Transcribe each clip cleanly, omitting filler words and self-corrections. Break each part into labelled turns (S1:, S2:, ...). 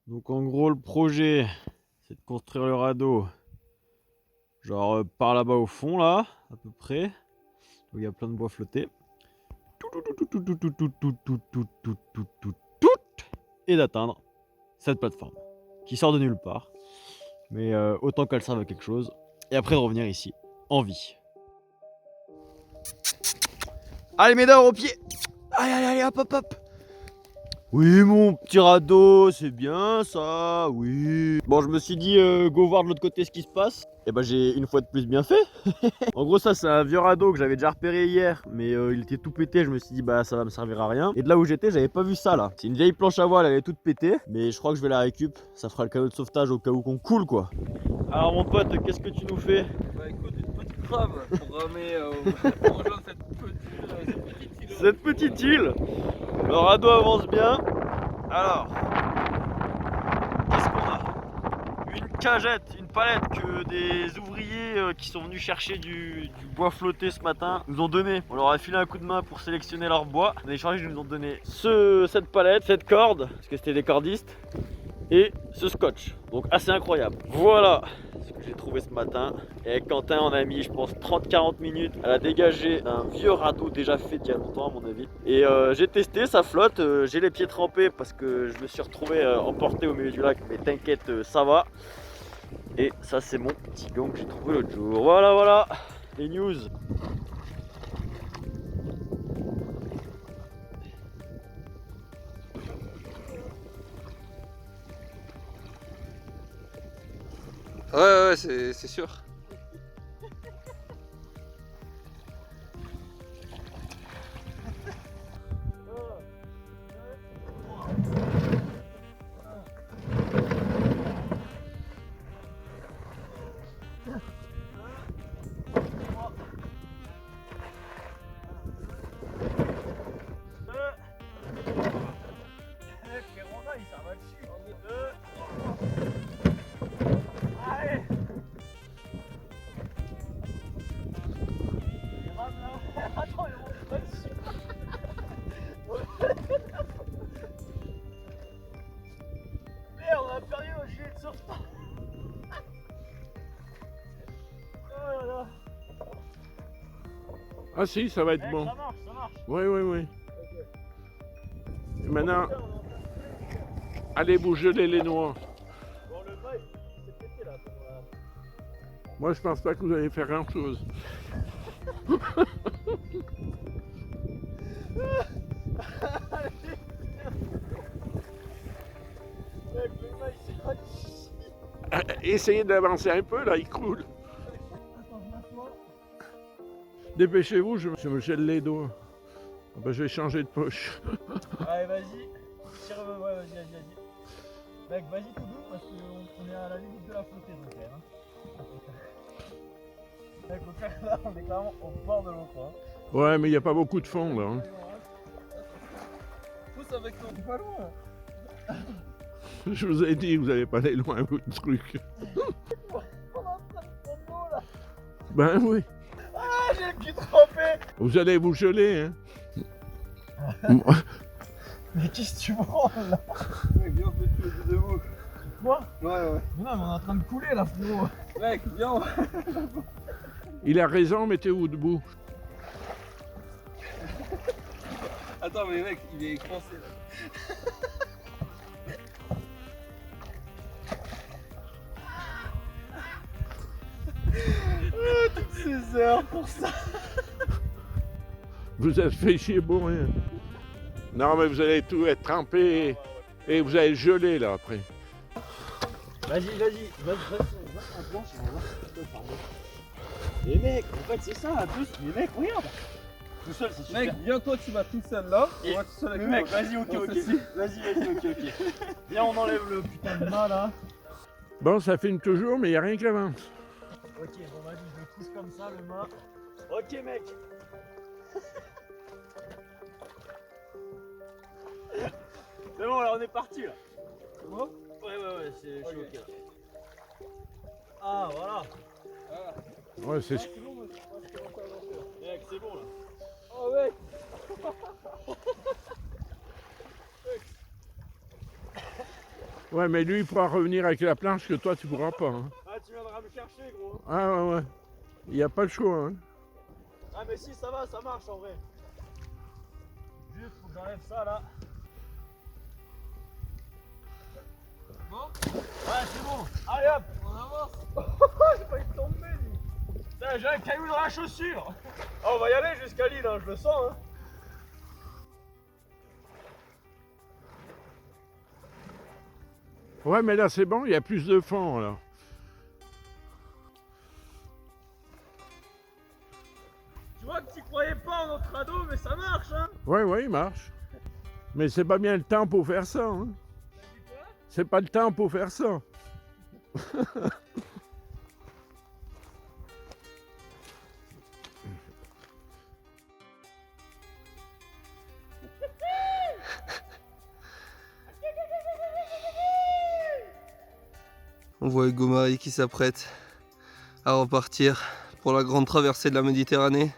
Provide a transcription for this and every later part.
S1: Donc en gros le projet c'est de construire le radeau genre par là-bas au fond là à peu près où il y a plein de bois flottés et d'atteindre cette plateforme qui sort de nulle part mais autant qu'elle serve à quelque chose et après de revenir ici en vie. Allez Médor au pied. Allez hop hop hop. Oui mon petit radeau, c'est bien ça, oui. Bon je me suis dit go voir de l'autre côté ce qui se passe. Et bah j'ai une fois de plus bien fait. En gros ça c'est un vieux radeau que j'avais déjà repéré hier. Mais il était tout pété, je me suis dit bah ça va me servir à rien. Et de là où j'étais j'avais pas vu ça là. C'est une vieille planche à voile, elle est toute pétée. Mais je crois que je vais la récup, ça fera le canot de sauvetage au cas où qu'on coule quoi. Alors mon pote, qu'est-ce que tu nous fais?
S2: Bah écoute, une petite trame pour ramer pour rejoindre
S1: cette petite île. Le radeau avance bien. Alors, qu'est-ce qu'on a? Une cagette, une palette que des ouvriers qui sont venus chercher du bois flotté ce matin nous ont donné. On leur a filé un coup de main pour sélectionner leur bois. En échange, ils nous ont donné cette palette, cette corde, parce que c'était des cordistes, et ce scotch. Donc assez incroyable. Voilà ce que j'ai trouvé ce matin. Et avec Quentin, on a mis, je pense, 30-40 minutes à la dégager d'un vieux radeau déjà fait d'il y a longtemps, à mon avis. Et j'ai testé, ça flotte. J'ai les pieds trempés parce que je me suis retrouvé emporté au milieu du lac. Mais t'inquiète, ça va. Et ça, c'est mon petit gant que j'ai trouvé l'autre jour. Voilà, les news.
S2: Ouais, c'est sûr.
S3: Ah si, ça va être bon.
S1: Ça marche.
S3: Oui. Okay. Et maintenant, allez vous geler les noix.
S1: Bon, le mât, il s'est pété là.
S3: Moi, je pense pas que vous allez faire grand chose. Essayez d'avancer un peu, là, il coule. Dépêchez-vous, je me gèle les doigts. Ben, je vais changer de poche.
S1: Allez, vas-y. Tire, ouais, vas-y. Mec, vas-y tout doux parce qu'on est à la limite de la flottée donc Mec, au clair, là, on est clairement au bord de l'eau quoi.
S3: Ouais, mais il n'y a pas beaucoup de fond là. Hein.
S2: Pousse avec ton pas loin.
S3: Je vous ai dit, vous n'allez pas aller loin votre truc. Ben oui.
S1: Ah, j'ai le cul trempé.
S3: Vous allez vous geler, hein.
S1: Mais qu'est-ce que tu branles là?
S2: Mec, viens, fais-tu debout.
S1: Moi?
S2: Ouais.
S1: Mais non, mais on est en train de couler là, frérot.
S2: Mec, viens.
S3: Il a raison, mettez-vous debout.
S2: Attends, mais mec, il est coincé là.
S1: Toutes ces heures pour ça.
S3: Vous êtes fait chier pour rien. Non, mais vous allez tout être trempé et vous allez geler là après.
S1: Vas-y, va en planche, on va voir si tu peux parler. Les mecs, en fait c'est ça, à tous, les mecs, regarde. Tout seul, c'est super.
S2: Mec, viens toi, tu vas tout seul là.
S1: Et
S2: Moi, tout seul avec
S1: mais mec,
S2: moi.
S1: vas-y, ok. Vas-y, ok. Viens, on enlève le putain de mât là.
S3: Bon, ça filme toujours, mais il n'y a rien qui avance.
S1: Ok, bon vas-y, je le pousse comme ça, le mât. Ok, mec. C'est bon, alors on est parti là. C'est bon? Ouais, c'est chaud, ok. Ah, voilà.
S3: Ouais, c'est
S2: C'est bon, moi, je pense que on peut avancer.
S1: Mec, c'est bon là.
S2: Oh mec.
S3: Ouais, mais lui, il pourra revenir avec la planche que toi, tu pourras pas. Hein.
S1: Ah, tu viendras me chercher, gros.
S3: Ah ouais, ouais. Il n'y a pas le choix. Hein.
S1: Ah, mais si, ça va, ça marche en vrai. Juste, faut que j'enlève ça là.
S2: Bon,
S1: Ouais, c'est bon. Allez hop.
S2: on avance.
S1: J'ai failli tomber, lui. Putain, j'ai un caillou dans la chaussure. Ah, on va y aller jusqu'à l'île, hein, je le sens. Hein.
S3: Ouais, mais là, c'est bon, il y a plus de fond, là.
S1: Tu vois que tu croyais pas en notre radeau, mais ça marche, hein.
S3: Ouais, ouais, il marche. Mais c'est pas bien le temps pour faire ça. Hein. C'est pas le temps pour faire ça.
S2: On voit Hugo Marie qui s'apprête à repartir pour la grande traversée de la Méditerranée.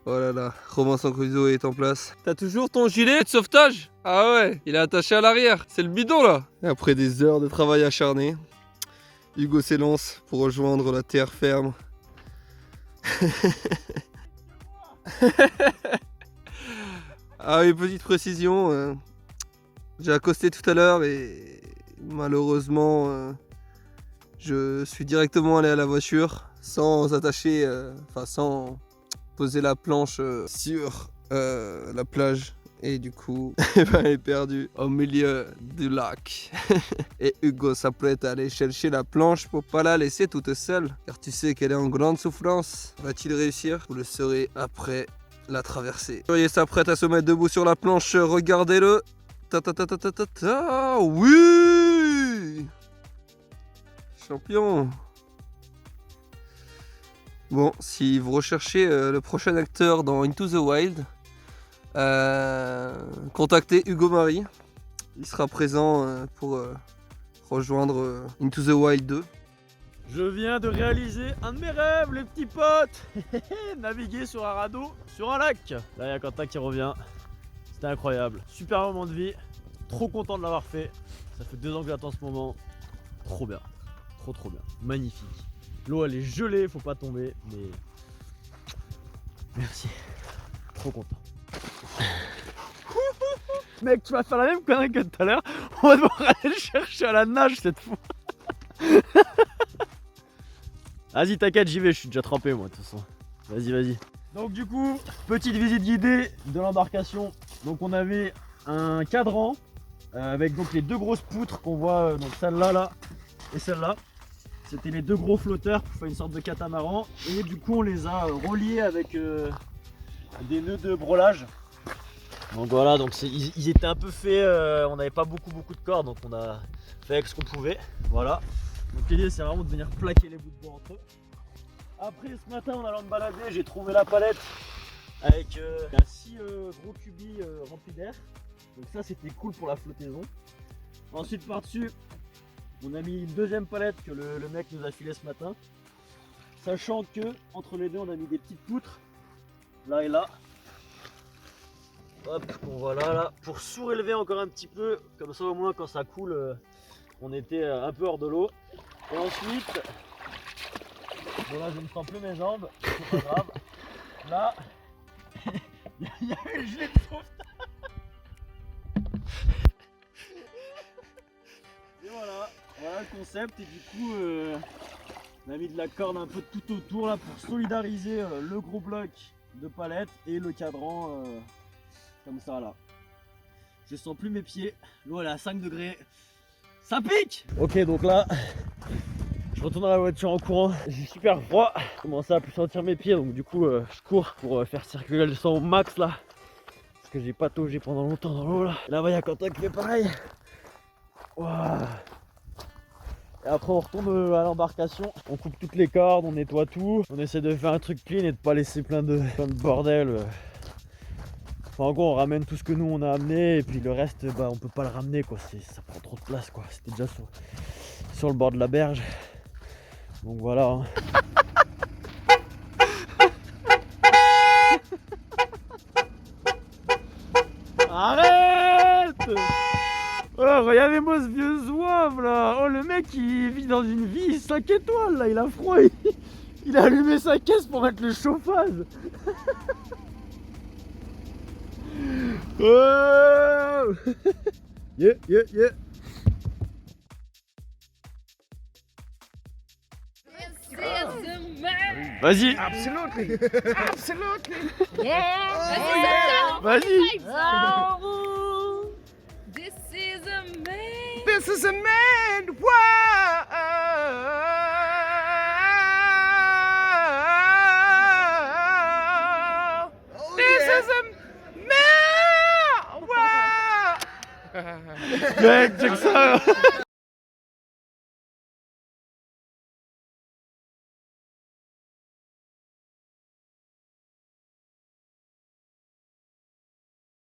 S2: Oh là là, Robinson Crusoe est en place. T'as toujours ton gilet de sauvetage? Ah ouais, il est attaché à l'arrière, c'est le bidon là. Et après des heures de travail acharné, Hugo s'élance pour rejoindre la terre ferme. Ah oui, petite précision, j'ai accosté tout à l'heure et malheureusement je suis directement allé à la voiture sans attacher, sans poser la planche sur la plage et du coup elle est perdue au milieu du lac. Et Hugo s'apprête à aller chercher la planche pour pas la laisser toute seule car tu sais qu'elle est en grande souffrance. Va-t-il réussir? Vous le saurez après la traversée. Il s'apprête à se mettre debout sur la planche, regardez-le. Ta ta ta ta ta ta ta. Oui, champion. Bon, si vous recherchez le prochain acteur dans Into the Wild, contactez Hugo Marie. Il sera présent pour rejoindre Into the Wild 2.
S1: Je viens de réaliser un de mes rêves, les petits potes. Naviguer sur un radeau, sur un lac. Là, il y a Quentin qui revient. C'était incroyable. Super moment de vie. Trop content de l'avoir fait. Ça fait 2 ans que j'attends ce moment. Trop bien. Trop bien. Magnifique. L'eau, elle est gelée, faut pas tomber. Mais merci. Trop content. Mec, tu vas faire la même connerie que tout à l'heure. On va devoir aller le chercher à la nage cette fois. Vas-y, t'inquiète, j'y vais, je suis déjà trempé moi de toute façon. Vas-y. Donc du coup, petite visite guidée de l'embarcation. Donc on avait un cadran avec donc les 2 grosses poutres qu'on voit, donc celle-là là et celle-là. C'était les 2 gros flotteurs pour faire une sorte de catamaran. Et du coup on les a reliés avec des nœuds de brelage. Donc voilà, donc ils étaient un peu faits, on n'avait pas beaucoup de cordes, donc on a fait avec ce qu'on pouvait. Voilà. Donc l'idée c'est vraiment de venir plaquer les bouts de bois entre eux. Après ce matin en allant me balader, j'ai trouvé la palette avec 6 gros cubis remplis d'air. Donc ça c'était cool pour la flottaison. Ensuite par dessus, on a mis une 2e palette que le mec nous a filé ce matin. Sachant que entre les deux on a mis des petites poutres, là et là. Hop, qu'on voit là, pour surélever encore un petit peu, comme ça au moins quand ça coule, on était un peu hors de l'eau. Et ensuite, bon là je ne sens plus mes jambes, c'est pas grave. Là, il y a une gilet de sauvetage. Et voilà le concept. Et du coup, on a mis de la corde un peu tout autour là pour solidariser le gros bloc de palette et le cadran comme ça là. Je sens plus mes pieds, l'eau elle est à 5 degrés. Ça pique! Ok, donc là, je retourne dans la voiture en courant. J'ai super froid, je commence à plus sentir mes pieds, donc du coup je cours pour faire circuler le sang au max là. Parce que j'ai pataugé pendant longtemps dans l'eau là. Là-bas il y a Quentin qui fait pareil. Wow. Et après on retourne à l'embarcation, on coupe toutes les cordes, on nettoie tout. On essaie de faire un truc clean et de pas laisser plein de bordel. Enfin, en gros on ramène tout ce que nous on a amené et puis le reste on peut pas le ramener quoi, ça prend trop de place quoi. C'était déjà sur le bord de la berge. Donc voilà. Hein. Arrête! Oh, regardez-moi ce vieux zouave là. Oh, le mec il vit dans une vie 5 étoiles là, il a froid. Il a allumé sa caisse pour mettre le chauffage. Oh yeah, yeah, yeah. Vas-y.
S3: Absolutely. Absolutely.
S1: Vas-y.
S4: This is a man.
S3: This is a man. Wow. This is a man. Wow.
S1: Mec, check ça.